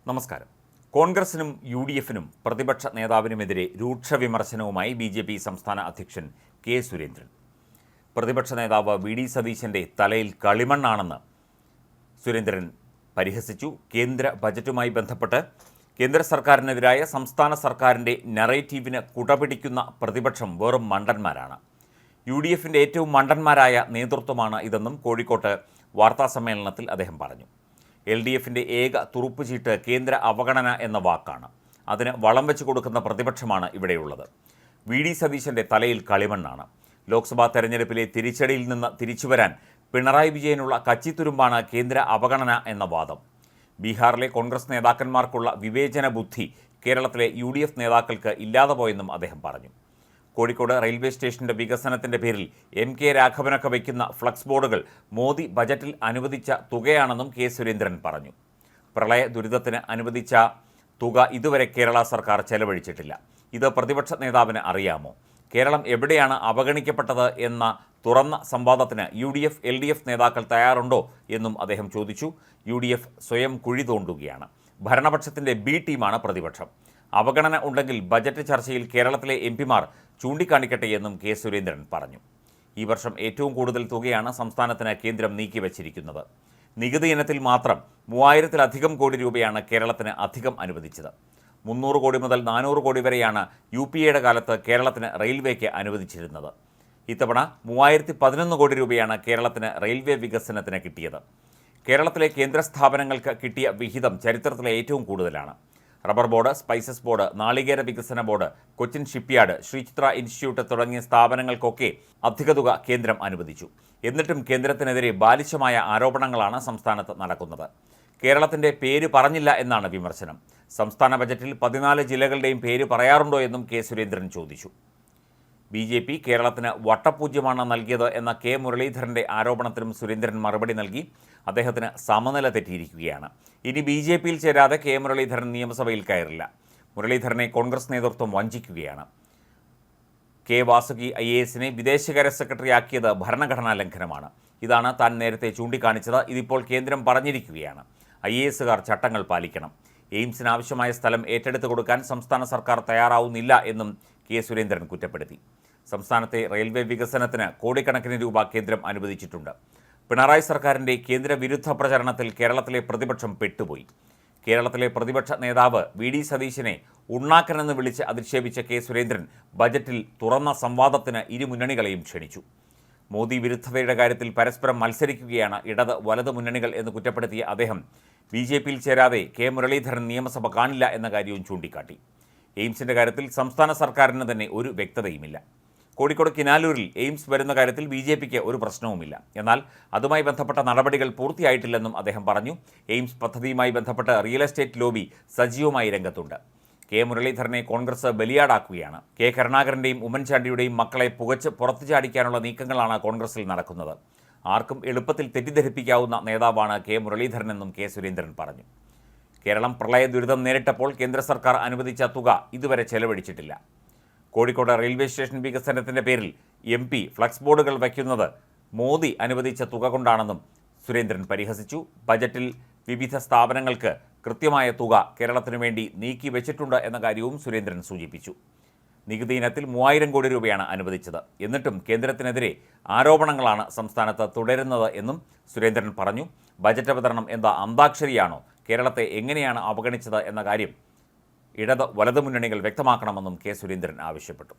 നമസ്കാരം. കോൺഗ്രസിനും U D എഫിനും പ്രതിപക്ഷ നേതാവിനുമെതിരെ രൂക്ഷ വിമർശനവുമായി ബി.ജെ.പി. സംസ്ഥാന അധ്യക്ഷൻ കെ. സുരേന്ദ്രൻ. പ്രതിപക്ഷ നേതാവ് വി ഡി സതീശൻ്റെ തലയിൽ കളിമണ്ണാണെന്ന് സുരേന്ദ്രൻ പരിഹസിച്ചു. കേന്ദ്ര ബജറ്റുമായി ബന്ധപ്പെട്ട് കേന്ദ്ര സർക്കാരിനെതിരായ സംസ്ഥാന സർക്കാരിൻ്റെ നറേറ്റീവിന് കുടപിടിക്കുന്ന പ്രതിപക്ഷം വെറും മണ്ടന്മാരാണ്. യു ഡി എഫിൻ്റെ ഏറ്റവും മണ്ടന്മാരായ നേതൃത്വമാണ് ഇതെന്നും കോഴിക്കോട്ട് വാർത്താസമ്മേളനത്തിൽ അദ്ദേഹം പറഞ്ഞു. എൽ ഡി എഫിൻ്റെ ഏക തുറുപ്പുചീട്ട് കേന്ദ്ര അവഗണന എന്ന വാക്കാണ്. അതിന് വളം വെച്ച് കൊടുക്കുന്ന പ്രതിപക്ഷമാണ് ഇവിടെയുള്ളത്. വി ഡി സതീശൻ്റെ തലയിൽ കളിമണ്ണാണ്. ലോക്സഭാ തെരഞ്ഞെടുപ്പിലെ തിരിച്ചടിയിൽ നിന്ന് തിരിച്ചുവരാൻ പിണറായി വിജയനുള്ള കച്ചിത്തുരുമ്പാണ് കേന്ദ്ര അവഗണന എന്ന വാദം. ബീഹാറിലെ കോൺഗ്രസ് നേതാക്കന്മാർക്കുള്ള വിവേചന ബുദ്ധി കേരളത്തിലെ യു ഡി എഫ് നേതാക്കൾക്ക് ഇല്ലാതെ പോയെന്നും അദ്ദേഹം പറഞ്ഞു. കോഴിക്കോട് റെയിൽവേ സ്റ്റേഷൻ്റെ വികസനത്തിൻ്റെ പേരിൽ എം കെ രാഘവനൊക്കെ വയ്ക്കുന്ന ഫ്ലക്സ് ബോർഡുകൾ മോദി ബജറ്റിൽ അനുവദിച്ച തുകയാണെന്നും കെ. സുരേന്ദ്രൻ പറഞ്ഞു. പ്രളയ ദുരിതത്തിന് അനുവദിച്ച തുക ഇതുവരെ കേരള സർക്കാർ ചെലവഴിച്ചിട്ടില്ല. ഇത് പ്രതിപക്ഷ നേതാവിന് അറിയാമോ? കേരളം എവിടെയാണ് അവഗണിക്കപ്പെട്ടത് എന്ന തുറന്ന സംവാദത്തിന് U D F L D F നേതാക്കൾ തയ്യാറുണ്ടോ എന്നും അദ്ദേഹം ചോദിച്ചു. യു ഡി എഫ് സ്വയം കുഴി തോണ്ടുകയാണ്. ഭരണപക്ഷത്തിൻ്റെ ബി ടീമാണ് പ്രതിപക്ഷം. അവഗണന ഉണ്ടെങ്കിൽ ബജറ്റ് ചർച്ചയിൽ കേരളത്തിലെ എം പിമാർ ചൂണ്ടിക്കാണിക്കട്ടെ എന്നും കെ. സുരേന്ദ്രൻ പറഞ്ഞു. ഈ വർഷം ഏറ്റവും കൂടുതൽ തുകയാണ് സംസ്ഥാനത്തിന് കേന്ദ്രം നീക്കിവച്ചിരിക്കുന്നത്. നികുതി ഇനത്തിൽ മാത്രം 3000-ലധികം കോടി രൂപയാണ് കേരളത്തിന് അധികം അനുവദിച്ചത്. 300 കോടി മുതൽ 400 കോടി വരെയാണ് UPA-യുടെ കാലത്ത് കേരളത്തിന് റെയിൽവേക്ക് അനുവദിച്ചിരുന്നത്. ഇത്തവണ 3011 കോടി രൂപയാണ് കേരളത്തിന് റെയിൽവേ വികസനത്തിന് കിട്ടിയത്. കേരളത്തിലെ കേന്ദ്ര സ്ഥാപനങ്ങൾക്ക് കിട്ടിയ വിഹിതം ചരിത്രത്തിലെ ഏറ്റവും കൂടുതലാണ്. റബ്ബർ ബോർഡ്, സ്പൈസസ് ബോർഡ്, നാളികേര വികസന board, Cochin shipyard, Sree Chitra institute തുടങ്ങിയ സ്ഥാപനങ്ങൾക്കൊക്കെ അധിക തുക കേന്ദ്രം അനുവദിച്ചു. എന്നിട്ടും കേന്ദ്രത്തിനെതിരെ ബാലിശമായ ആരോപണങ്ങളാണ് സംസ്ഥാനത്ത് നടക്കുന്നത്. കേരളത്തിൻ്റെ പേര് പറഞ്ഞില്ല എന്നാണ് വിമർശനം. സംസ്ഥാന ബജറ്റിൽ 14 ജില്ലകളുടെയും പേര് പറയാറുണ്ടോ എന്നും കെ. സുരേന്ദ്രൻ ചോദിച്ചു. ബി.ജെ.പി. കേരളത്തിന് വട്ടപൂജ്യമാണ് നൽകിയത് എന്ന കെ. മുരളീധരൻ്റെ ആരോപണത്തിനും സുരേന്ദ്രൻ മറുപടി നൽകി. അദ്ദേഹത്തിന് സമനില തെറ്റിയിരിക്കുകയാണ്. ഇനി ബി.ജെ.പിയിൽ ചേരാതെ കെ. മുരളീധരൻ നിയമസഭയിൽ കയറില്ല. മുരളീധരനെ കോൺഗ്രസ് നേതൃത്വം വഞ്ചിക്കുകയാണ്. കെ. വാസുകി IAS-നെ വിദേശകാര്യ സെക്രട്ടറിയാക്കിയത് ഭരണഘടനാ ലംഘനമാണ്. ഇതാണ് താൻ നേരത്തെ ചൂണ്ടിക്കാണിച്ചത്. ഇതിപ്പോൾ കേന്ദ്രം പറഞ്ഞിരിക്കുകയാണ്. IAS-കാർ ചട്ടങ്ങൾ പാലിക്കണം. എയിംസിന് ആവശ്യമായ സ്ഥലം ഏറ്റെടുത്തു കൊടുക്കാൻ സംസ്ഥാന സർക്കാർ തയ്യാറാവുന്നില്ല എന്നും കെ. സുരേന്ദ്രൻ കുറ്റപ്പെടുത്തി. സംസ്ഥാനത്തെ റെയിൽവേ വികസനത്തിന് കോടിക്കണക്കിന് രൂപ കേന്ദ്രം അനുവദിച്ചിട്ടുണ്ട്. പിണറായി സർക്കാരിൻ്റെ കേന്ദ്രവിരുദ്ധ പ്രചരണത്തിൽ കേരളത്തിലെ പ്രതിപക്ഷം പെട്ടുപോയി. കേരളത്തിലെ പ്രതിപക്ഷ നേതാവ് വി ഡി സതീശനെ ഉണ്ണാക്കനെന്ന് വിളിച്ച് അധിക്ഷേപിച്ച കെ. സുരേന്ദ്രൻ ബജറ്റിൽ തുറന്ന സംവാദത്തിന് ഇരു മുന്നണികളെയും ക്ഷണിച്ചു. മോദി വിരുദ്ധതയുടെ കാര്യത്തിൽ പരസ്പരം മത്സരിക്കുകയാണ് ഇടത് വലത് മുന്നണികൾ എന്ന് കുറ്റപ്പെടുത്തിയ അദ്ദേഹം ബി.ജെ.പിയിൽ ചേരാതെ കെ. മുരളീധരൻ നിയമസഭ കാണില്ല എന്ന കാര്യവും ചൂണ്ടിക്കാട്ടി. എയിംസിൻ്റെ കാര്യത്തിൽ സംസ്ഥാന സർക്കാരിന് തന്നെ ഒരു വ്യക്തതയുമില്ല. കോഴിക്കോട് കിനാലൂരിൽ എയിംസ് വരുന്ന കാര്യത്തിൽ ബി.ജെ.പിക്ക് ഒരു പ്രശ്നവുമില്ല. എന്നാൽ അതുമായി ബന്ധപ്പെട്ട നടപടികൾ പൂർത്തിയായിട്ടില്ലെന്നും അദ്ദേഹം പറഞ്ഞു. എയിംസ് പദ്ധതിയുമായി ബന്ധപ്പെട്ട് റിയൽ എസ്റ്റേറ്റ് ലോബി സജീവമായി രംഗത്തുണ്ട്. കെ. മുരളീധരനെ കോൺഗ്രസ് ബലിയാടാക്കുകയാണ്. കെ. കരുണാകരൻ്റെയും ഉമ്മൻചാണ്ടിയുടെയും മക്കളെ പുകച്ച് പുറത്തു ചാടിക്കാനുള്ള നീക്കങ്ങളാണ് കോൺഗ്രസിൽ നടക്കുന്നത്. ആർക്കും എളുപ്പത്തിൽ തെറ്റിദ്ധരിപ്പിക്കാവുന്ന നേതാവാണ് കെ. മുരളീധരനെന്നും കെ. സുരേന്ദ്രൻ പറഞ്ഞു. കേരളം പ്രളയ ദുരിതം നേരിട്ടപ്പോൾ കേന്ദ്ര സർക്കാർ അനുവദിച്ച തുക ഇതുവരെ ചെലവഴിച്ചിട്ടില്ല. കോഴിക്കോട് റെയിൽവേ സ്റ്റേഷൻ വികസനത്തിൻ്റെ പേരിൽ MP ഫ്ലക്സ് ബോർഡുകൾ വയ്ക്കുന്നത് മോദി അനുവദിച്ച തുക കൊണ്ടാണെന്നും സുരേന്ദ്രൻ പരിഹസിച്ചു. ബജറ്റിൽ വിവിധ സ്ഥാപനങ്ങൾക്ക് കൃത്യമായ തുക കേരളത്തിനു വേണ്ടി നീക്കി വെച്ചിട്ടുണ്ട് എന്ന കാര്യവും സുരേന്ദ്രൻ സൂചിപ്പിച്ചു. നികുതി ഇനത്തിൽ 3000 കോടി രൂപയാണ് അനുവദിച്ചത്. എന്നിട്ടും കേന്ദ്രത്തിനെതിരെ ആരോപണങ്ങളാണ് സംസ്ഥാനത്ത് തുടരുന്നത് എന്നും സുരേന്ദ്രൻ പറഞ്ഞു. ബജറ്റ് അവതരണം എന്താ അന്താക്ഷരിയാണോ? കേരളത്തെ എങ്ങനെയാണ് അവഗണിച്ചത് എന്ന കാര്യം ഇടത് വലത് മുന്നണികൾ വ്യക്തമാക്കണമെന്നും കെ. സുരേന്ദ്രൻ ആവശ്യപ്പെട്ടു.